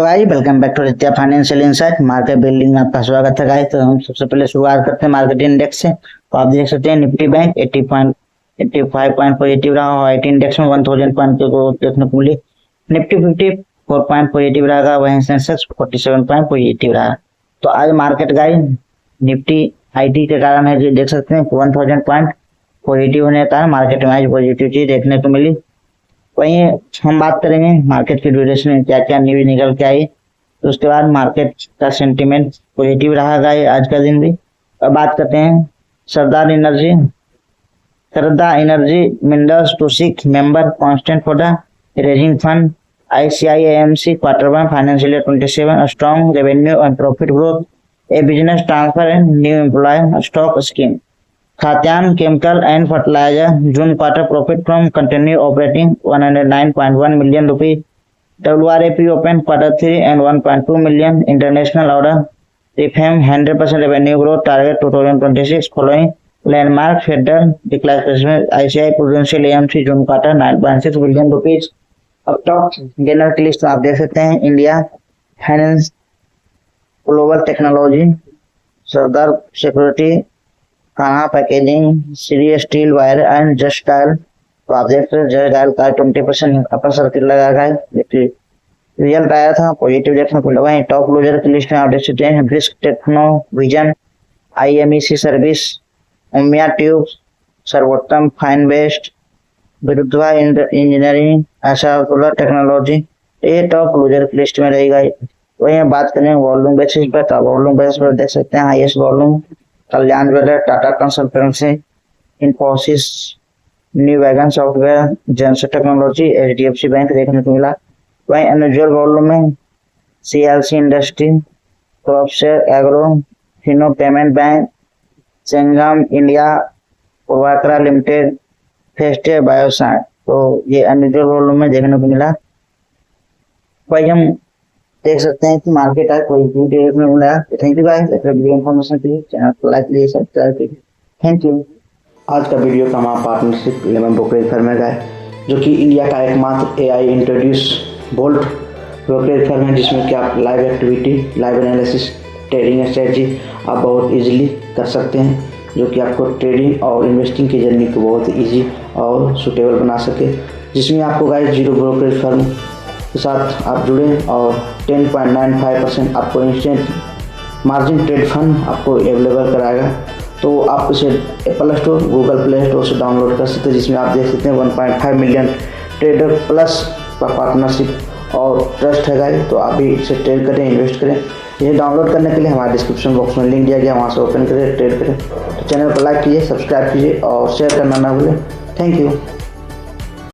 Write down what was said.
भाई, welcome back to Nitya financial insight. Market building में आपका स्वागत है गाइस। तो हम सबसे पहले शुरुआत करते हैं मार्केट इंडेक्स से। तो आप देख सकते हैं निफ्टी बैंक 80.85 पॉइंट पॉजिटिव रहा। व्हाइट इंडेक्स में 1000 पॉइंट की ग्रोथ देखने को मिली। निफ्टी 50 4 पॉइंट पॉजिटिव रहा। वहीं सेंसेक्स 47 पॉइंट पॉजिटिव रहा। तो आज मार्केट गाइस निफ्टी आईटी के कारण है, जो देख सकते हैं 1000 पॉइंट पॉजिटिव होने का मार्केट में आज पॉजिटिव चीज देखने को मिली। वहीं हम बात करेंगे मार्केट की ड्यूरेशन में क्या क्या न्यूज निकल के आई। तो उसके बाद मार्केट का सेंटीमेंट पॉजिटिव रहा आज का दिन भी। अब बात करते हैं Sarda energy minerals to seek member constant for the raising fund ICIAMC Q1 financial year 27 a strong revenue and profit growth, a business transfer and new employee stock scheme. खाद्यान्न chemical and fertiliser June quarter profit from continue operating 109.1 million rupees. WRAP open Q3 and 1.2 million international order. रिफेम 100% revenue growth target 2026 following landmark federal declaration. ICICI Prudential AMC June quarter 9.6 billion rupees. अब top gainer की list आप देख सकते हैं। India finance, global technology, Sardar security, Kanha packaging, Shri steel wire and just dial. तो आप देख सकते हैं जस्ट डायल का 20% अपर सर्किट लगा है। रिजल्ट आया था पॉजिटिव देखने को लगा। टॉप लूजर की लिस्ट में आप देख सकते हैं brisk techno vision, IMEC service, Umiya tube, Sarvottam fine best, Viruddha engineering, Asha solar technology. ये टॉप लूजर की लिस्ट में रहेगा। वही बात करें वॉल्यूम बेसिस पर, तो वॉल्यूम बेसिस पर देख सकते हैं highest volume Kalyan jeweller, Tata consultancy, Infosys, new wagon software, Zensar technology, HDFC bank देखने को मिला। वहीं अनयूजुअल वॉल्यूम में CLC इंडस्ट्री, क्रॉपशेयर एग्रो, फिनो पेमेंट बैंक, सेंगम इंडिया, पूर्वाकरा लिमिटेड, फेस्टे बायोसाइंस। तो ये अनयूजुअल वॉल्यूम में देखने को मिला। वही हम देख सकते हैं कि मार्केट आज कोई देखने को मिला। Thank you guys. Video information के लिए चैनल को लाइक कीजिए, सब्सक्राइब कीजिए। Thank you. आज का वीडियो का हमारा पार्टनरशिप लेमन ब्रोकरेज फर्म है, जो कि इंडिया का एकमात्र AI introduce bolt brokerage firm है, जिसमें कि आप live activity, live analysis, trading strategy आप बहुत इजीली कर सकते हैं, जो कि आपको ट्रेडिंग और इन्वेस्टिंग की जर्नी को बहुत इजी और सुटेबल बना सके। जिसमें आपको गाइस जीरो ब्रोकरेज फर्म के साथ आप जुड़ें और 10.95% आपको इंस्टेंट मार्जिन ट्रेड फंड आपको अवेलेबल कराएगा। तो आप इसे Apple store, Google play store से डाउनलोड कर सकते हैं, जिसमें आप देख सकते हैं 1.5 मिलियन ट्रेडर प्लस का पार्टनरशिप और ट्रस्ट है गाइस। तो आप भी इसे ट्रेड करें, इन्वेस्ट करें। ये डाउनलोड करने के लिए हमारे डिस्क्रिप्शन बॉक्स में लिंक दिया गया, वहाँ से ओपन करें, ट्रेड करें। तो चैनल को लाइक कीजिए, सब्सक्राइब कीजिए और शेयर करना ना भूलें। Thank you.